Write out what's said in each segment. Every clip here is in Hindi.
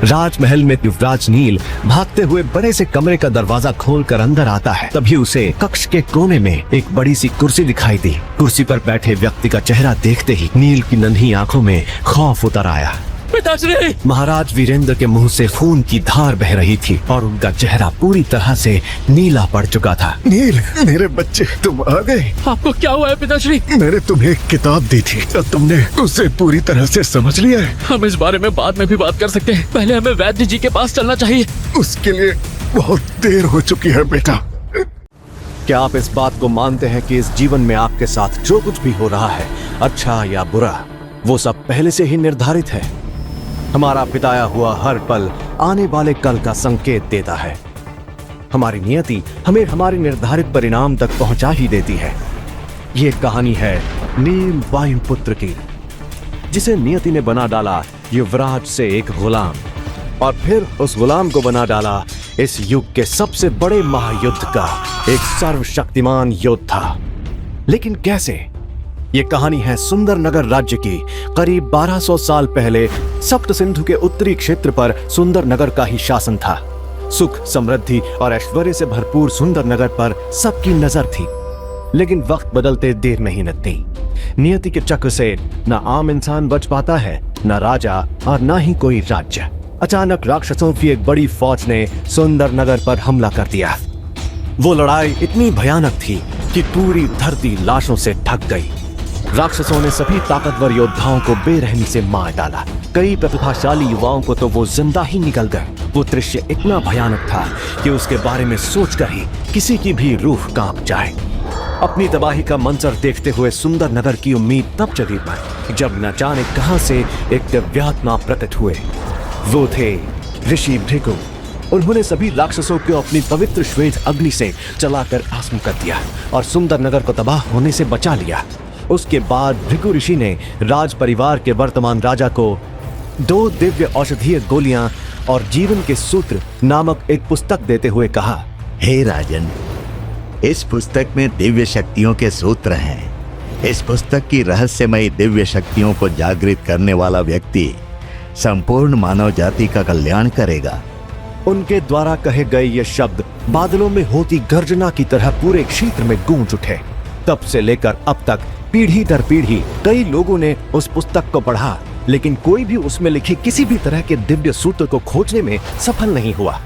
राजमहल में युवराज नील भागते हुए बड़े से कमरे का दरवाजा खोलकर अंदर आता है। तभी उसे कक्ष के कोने में एक बड़ी सी कुर्सी दिखाई दी। कुर्सी पर बैठे व्यक्ति का चेहरा देखते ही नील की नन्ही आंखों में खौफ उतर आया। पिताश्री! महाराज वीरेंद्र के मुंह से खून की धार बह रही थी और उनका चेहरा पूरी तरह से नीला पड़ चुका था। नील, मेरे बच्चे, तुम आ गए। आपको क्या हुआ है पिताश्री? मैंने तुम्हें एक किताब दी थी और तुमने उसे पूरी तरह से समझ लिया है। हम इस बारे में बाद में भी बात कर सकते हैं, पहले हमें वैद्य जी के पास चलना चाहिए। उसके लिए बहुत देर हो चुकी है बेटा। क्या आप इस बात को मानते हैं कि इस जीवन में आपके साथ जो कुछ भी हो रहा है, अच्छा या बुरा, वो सब पहले से ही निर्धारित है? हमारा बिताया हुआ हर पल आने वाले कल का संकेत देता है। हमारी नियति हमें हमारे निर्धारित परिणाम तक पहुंचा ही देती है। ये कहानी है नील वायुपुत्र की, जिसे नियति ने बना डाला युवराज से एक गुलाम, और फिर उस गुलाम को बना डाला इस युग के सबसे बड़े महायुद्ध का एक सर्वशक्तिमान योद्धा। लेकिन कैसे? ये कहानी है सुंदर नगर राज्य की। करीब 1200 साल पहले सप्त सिंधु के उत्तरी क्षेत्र पर सुंदर नगर का ही शासन था। सुख, समृद्धि और ऐश्वर्य से भरपूर सुंदर नगर पर सबकी नजर थी। लेकिन वक्त बदलते देर नहीं लगती। नियति के चक्र से न आम इंसान बच पाता है, न राजा और न ही कोई राज्य। अचानक राक्षसों की एक बड़ी फौज ने सुंदर नगर पर हमला कर दिया। वो लड़ाई इतनी भयानक थी कि पूरी धरती लाशों से ढक गई। राक्षसों ने सभी ताकतवर योद्धाओं को बेरहमी से मार डाला। कई प्रतिभाशाली युवाओं को तो वो जिंदा ही निकल गए। वो दृश्य इतना भयानक था कि उसके बारे में सोचकर ही किसी की भी रूह कांप जाए। अपनी तबाही का मंजर देखते हुए सुंदर नगर की उम्मीद तब जगी पाई जब न जाने कहां से एक दिव्यात्मा प्रकट हुए। वो थे ऋषि भृगु। उन्होंने सभी राक्षसों को अपनी पवित्र श्वेत अग्नि से जलाकर भस्म कर दिया और सुंदर नगर को तबाह होने से बचा लिया। उसके बाद भृगु ऋषि ने राज परिवार के वर्तमान राजा को 2 दिव्य औषधीय गोलियां और जीवन के सूत्र नामक एक पुस्तक देते हुए कहा, हे राजन, इस पुस्तक में दिव्य शक्तियों के सूत्र हैं। इस पुस्तक की रहस्यमयी दिव्य शक्तियों को जागृत करने वाला व्यक्ति संपूर्ण मानव जाति का कल्याण करेगा। उनके द्वारा कहे गए ये शब्द बादलों में होती गर्जना की तरह पूरे क्षेत्र में गूंज उठे। तब से लेकर अब तक पीढ़ी दर पीढ़ी कई लोगों ने उस पुस्तक को पढ़ा, लेकिन कोई भी उसमें लिखी किसी भी तरह के दिव्य सूत्र को खोजने में सफल नहीं हुआ।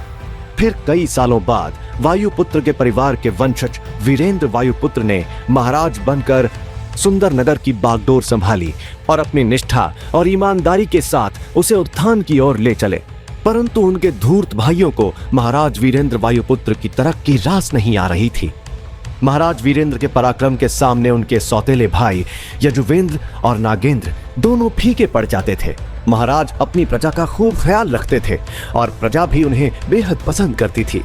फिर कई सालों बाद वायुपुत्र के परिवार के वंशज वीरेंद्र वायुपुत्र ने महाराज बनकर सुंदर नगर की बागडोर संभाली और अपनी निष्ठा और ईमानदारी के साथ उसे उत्थान की ओर ले चले। परंतु उनके धूर्त भाइयों को महाराज वीरेंद्र वायुपुत्र की तरक्की रास नहीं आ रही थी। महाराज वीरेंद्र के पराक्रम के सामने उनके सौतेले भाई यजुवेंद्र और नागेंद्र दोनों फीके पड़ जाते थे। महाराज अपनी प्रजा का खूब ख्याल रखते थे और प्रजा भी उन्हें बेहद पसंद करती थी।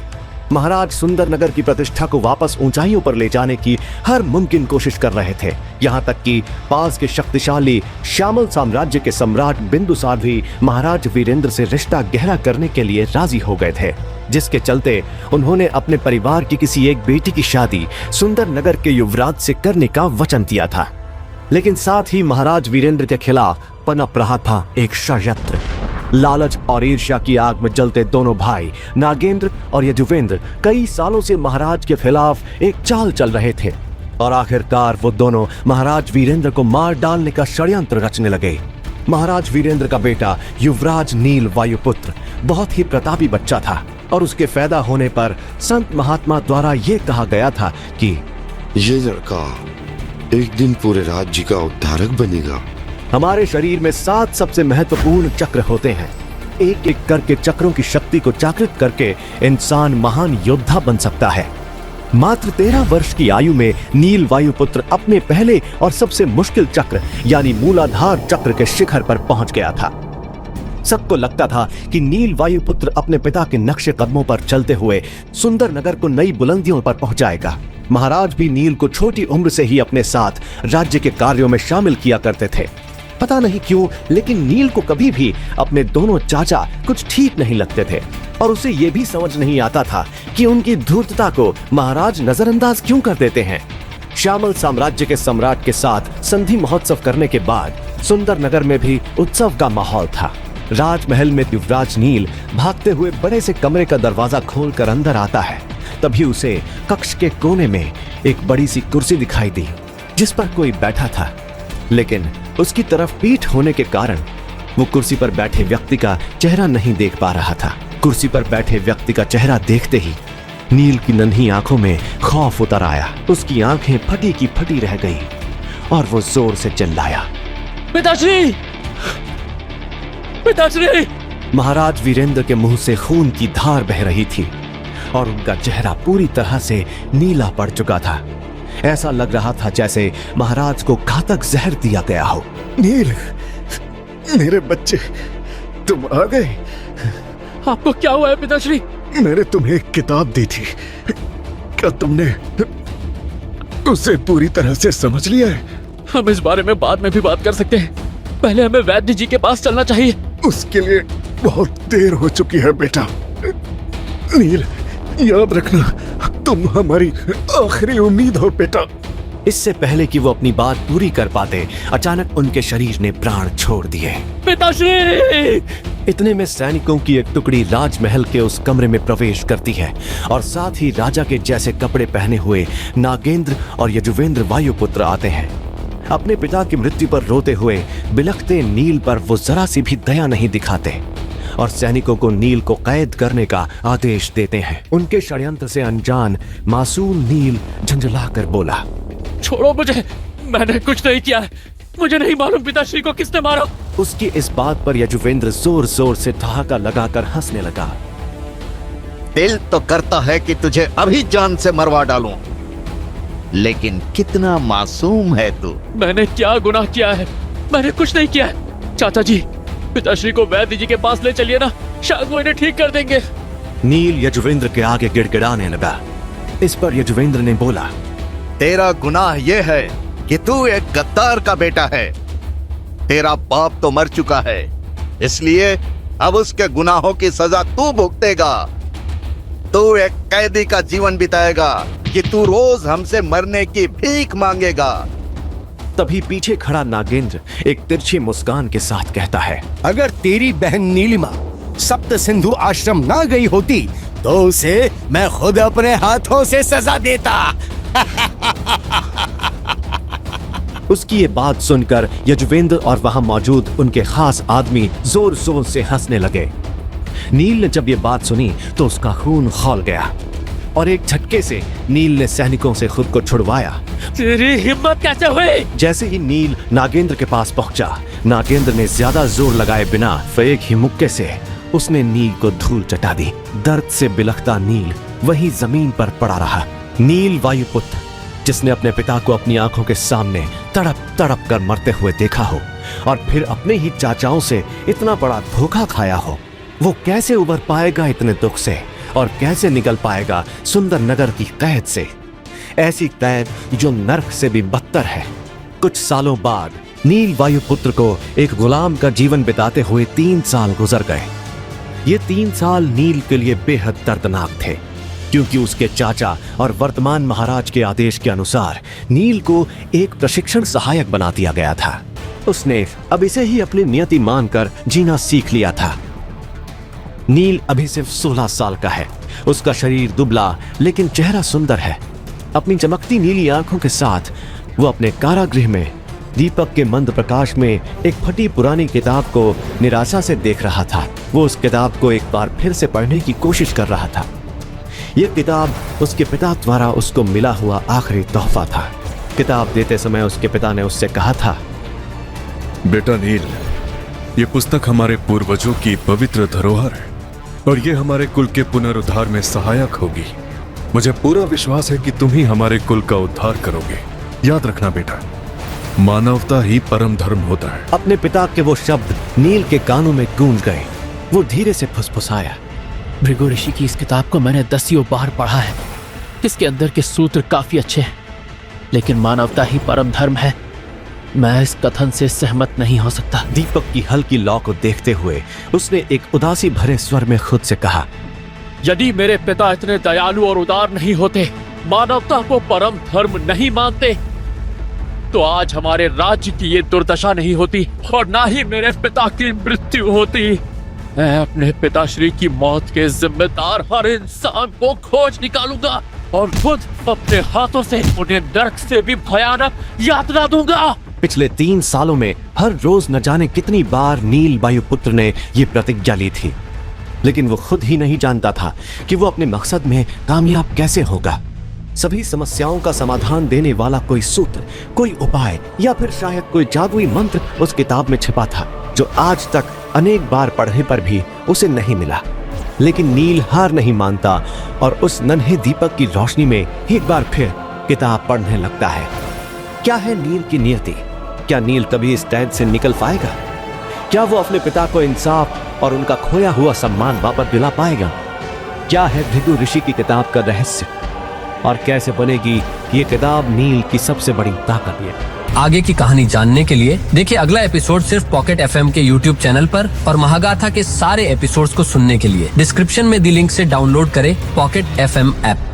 महाराज सुंदर नगर की प्रतिष्ठा को वापस ऊंचाइयों पर ले जाने की हर मुमकिन कोशिश कर रहे थे। यहाँ तक कि पास के शक्तिशाली श्यामल साम्राज्य के सम्राट बिंदुसार भी महाराज वीरेंद्र से रिश्ता गहरा करने के लिए राजी हो गए थे, जिसके चलते उन्होंने अपने परिवार की किसी एक बेटी की शादी सुंदर नगर के युवराज से करने का वचन दिया था। लेकिन साथ ही महाराज वीरेंद्र के खिलाफ पनप रहा था एक षड्यंत्र। लालच और ईर्ष्या की आग में जलते दोनों भाई नागेंद्र और यजुवेंद्र कई सालों से महाराज के खिलाफ एक चाल चल रहे थे और आखिरकार वो दोनों महाराज वीरेंद्र को मार डालने का षड्यंत्र रचने लगे। महाराज वीरेंद्र का बेटा युवराज नील वायुपुत्र बहुत ही प्रतापी बच्चा था और उसके पैदा होने पर संत महात्मा द्वारा ये कहा गया था कि ये लड़का एक दिन पूरे राज्य का उद्धारक बनेगा। हमारे शरीर में 7 सबसे महत्वपूर्ण चक्र होते हैं। एक एक करके चक्रों की शक्ति को जागृत करके इंसान महान योद्धा बन सकता है। मात्र 13 वर्ष की आयु में नील वायुपुत्र अपने पहले और सबसे मुश्किल चक्र यानी मूलाधार चक्र के शिखर पर पहुंच गया था। सबको लगता था कि नील वायुपुत्र अपने पिता के नक्शे कदमों पर चलते हुए सुंदर नगर को नई बुलंदियों पर पहुंचाएगा। महाराज भी नील को छोटी उम्र से ही अपने साथ राज्य के कार्यों में शामिल किया करते थे। पता नहीं क्यों, लेकिन नील को कभी भी अपने दोनों चाचा कुछ ठीक नहीं लगते थे और उसे यह भी समझ नहीं आता था कि उनकी धूर्तता को महाराज नजरअंदाज क्यों कर देते हैं। श्यामल साम्राज्य के सम्राट के साथ संधि महोत्सव करने के बाद सुंदर नगर में भी उत्सव का माहौल था। राजमहल में युवराज नील भागते हुए बड़े से कमरे का दरवाजा खोलकर अंदर आता है। तभी उसे कक्ष के कोने में एक बड़ी सी कुर्सी दिखाई दी जिस पर कोई बैठा था, लेकिन उसकी तरफ पीठ होने के कारण वो कुर्सी पर बैठे व्यक्ति का चेहरा नहीं देख पा रहा था। कुर्सी पर बैठे व्यक्ति का चेहरा देखते ही नील की नन्ही आंखों में खौफ उतर आया। उसकी आंखें फटी की फटी रह गई और वो जोर से चिल्लाया, पिताश्री! पिताश्री! महाराज वीरेंद्र के मुंह से खून की धार बह रही थी और उनका चेहरा पूरी तरह से नीला पड़ चुका था। ऐसा लग रहा था जैसे महाराज को घातक जहर दिया गया हो। नील, मेरे बच्चे, तुम आ गए। आपको क्या हुआ है पिताश्री? मैंने तुम्हें एक किताब दी थी, क्या तुमने उसे पूरी तरह से समझ लिया है? हम इस बारे में बाद में भी बात कर सकते हैं, पहले हमें वैद्य जी के पास चलना चाहिए। उसके लिए बहुत देर हो चुकी है बेटा। नील, याद रखना, तुम हमारी आखिरी उम्मीद हो बेटा। इससे पहले कि वो अपनी बात पूरी कर पाते, अचानक उनके शरीर ने प्राण छोड़ दिए। पिताश्री! इतने में सैनिकों की एक टुकड़ी राजमहल के उस कमरे में प्रवेश करती है और साथ ही राजा के जैसे कपड़े पहने हुए नागेंद्र और यजुवेंद्र वायुपुत्र आते हैं। अपने पिता की मृत्यु पर रोते हुए बिलखते नील पर वो जरा सी भी दया नहीं दिखाते और सैनिकों को नील को कैद करने का आदेश देते हैं। उनके षड्यंत्र से अनजान मासूम नील झंझलाकर बोला, छोड़ो मुझे, मैंने कुछ नहीं किया है, मुझे नहीं मालूम पिताश्री को किसने मारा। उसकी इस बात पर यजुवेंद्र जोर जोर से ठहाका लगाकर हंसने लगा। दिल तो करता है कि तुझे अभी जान से मरवा डालूं, लेकिन कितना मासूम है तू। मैंने क्या गुनाह किया है? मैंने कुछ नहीं किया है। चाचा जी, पिताश्री को वैद्य जी के पास ले चलिए ना, शायद वो इन्हें ठीक कर देंगे। नील यजुवेंद्र के आगे गिड़गिड़ाने लगा। इस पर यजुवेंद्र ने बोला, तेरा गुनाह यह है कि तू एक गद्दार का बेटा है। तेरा बाप तो मर चुका है, इसलिए अब उसके गुनाहों की सजा तू भुगतेगा। तू एक कैदी का जीवन बिताएगा कि तू रोज हमसे मरने की भीख मांगेगा। तभी पीछे खड़ा नागेंद्र एक तिरछी मुस्कान के साथ कहता है, अगर तेरी बहन नीलिमा सप्त सिंधु आश्रम ना गई होती तो उसे मैं खुद अपने हाथों से सजा देता। उसकी ये बात सुनकर यजुवेंद्र और वहां मौजूद उनके खास आदमी जोर जोर से हंसने लगे। नील ने जब ये बात सुनी तो उसका खून खौल गया और एक झटके से नील ने सैनिकों से खुद को छुड़वाया। तेरी हिम्मत कैसे हुई? जैसे ही नील नागेंद्र के पास पहुंचा, नागेंद्र ने ज्यादा जोर लगाए बिना एक ही मुक्के से उसने नील को धूल चटा दी। दर्द से बिलखता नील वहीं जमीन पर पड़ा रहा। नील वायुपुत्र, जिसने अपने पिता को अपनी आंखों के सामने तड़प तड़प कर मरते हुए देखा हो और फिर अपने ही चाचाओं से इतना बड़ा धोखा खाया हो, वो कैसे उबर पाएगा इतने दुख से और कैसे निकल पाएगा सुंदर नगर की कैद से, ऐसी कैद जो नर्क से भी बदतर है। कुछ सालों बाद नील वायुपुत्र को एक गुलाम का जीवन बिताते हुए 3 साल गुजर गए। ये 3 साल नील के लिए बेहद दर्दनाक थे, क्योंकि उसके चाचा और वर्तमान महाराज के आदेश के अनुसार नील को एक प्रशिक्षण सहायक बना दिया गया था। उसने अब इसे ही अपनी नियति मानकर जीना सीख लिया था। नील अभी सिर्फ 16 साल का है। उसका शरीर दुबला लेकिन चेहरा सुंदर है। अपनी चमकती नीली आंखों के साथ वो अपने कारागृह में दीपक के मंद प्रकाश में एक फटी पुरानी किताब को निराशा से देख रहा था। वो उस किताब को एक बार फिर से पढ़ने की कोशिश कर रहा था। यह किताब उसके पिता द्वारा उसको मिला हुआ आखिरी तोहफा था। किताब देते समय उसके पिता ने उससे कहा था, बेटा नील, ये पुस्तक हमारे पूर्वजों की पवित्र धरोहर है और ये हमारे कुल के पुनरुद्धार में सहायक होगी। मुझे पूरा विश्वास है कि तुम ही हमारे कुल का उद्धार करोगे। याद रखना बेटा, मानवता ही परम धर्म होता है। अपने पिता के वो शब्द नील के कानों में गूंज गए। वो धीरे से फुसफुसाया, भृगु ऋषि की इस किताब को मैंने 10 बार पढ़ा है। इसके अंदर के सूत्र काफी अच्छे हैं, लेकिन मानवता ही परम धर्म है। मैं इस कथन से सहमत नहीं हो सकता। दीपक की हल्की लौ को देखते हुए उसने एक उदासी भरे स्वर में खुद से कहा, यदि मेरे पिता इतने दयालु और उदार नहीं होते, मानवता को परम धर्म नहीं मानते, तो आज हमारे राज्य की ये दुर्दशा नहीं होती और ना ही मेरे पिता की मृत्यु होती। मैं अपने पिताश्री की मौत के जिम्मेदार हर इंसान को खोज निकालूंगा और खुद अपने हाथों से उन्हें नरक से भी भयानक यातना दूंगा। पिछले 3 सालों में हर रोज न जाने कितनी बार नील वायुपुत्र ने ये प्रतिज्ञा ली थी, लेकिन वो खुद ही नहीं जानता था कि वो अपने मकसद में कामयाब कैसे होगा। सभी समस्याओं का समाधान देने वाला कोई सूत्र, कोई उपाय या फिर शायद कोई जादुई मंत्र उस किताब में छिपा था, जो आज तक अनेक बार पढ़ने पर भी उसे नहीं मिला। लेकिन नील हार नहीं मानता और उस नन्हे दीपक की रोशनी में एक बार फिर किताब पढ़ने लगता है। क्या है नील की नियति? क्या नील कभी इस कैद से निकल पाएगा? क्या वो अपने पिता को इंसाफ और उनका खोया हुआ सम्मान वापस दिला पाएगा? क्या है भृगु ऋषि की किताब का रहस्य और कैसे बनेगी ये किताब नील की सबसे बड़ी ताकत? है आगे की कहानी जानने के लिए देखिए अगला एपिसोड सिर्फ पॉकेट एफएम के यूट्यूब चैनल पर, और महागाथा के सारे एपिसोड्स को सुनने के लिए डिस्क्रिप्शन में दी लिंक से डाउनलोड करें पॉकेट एफएम ऐप।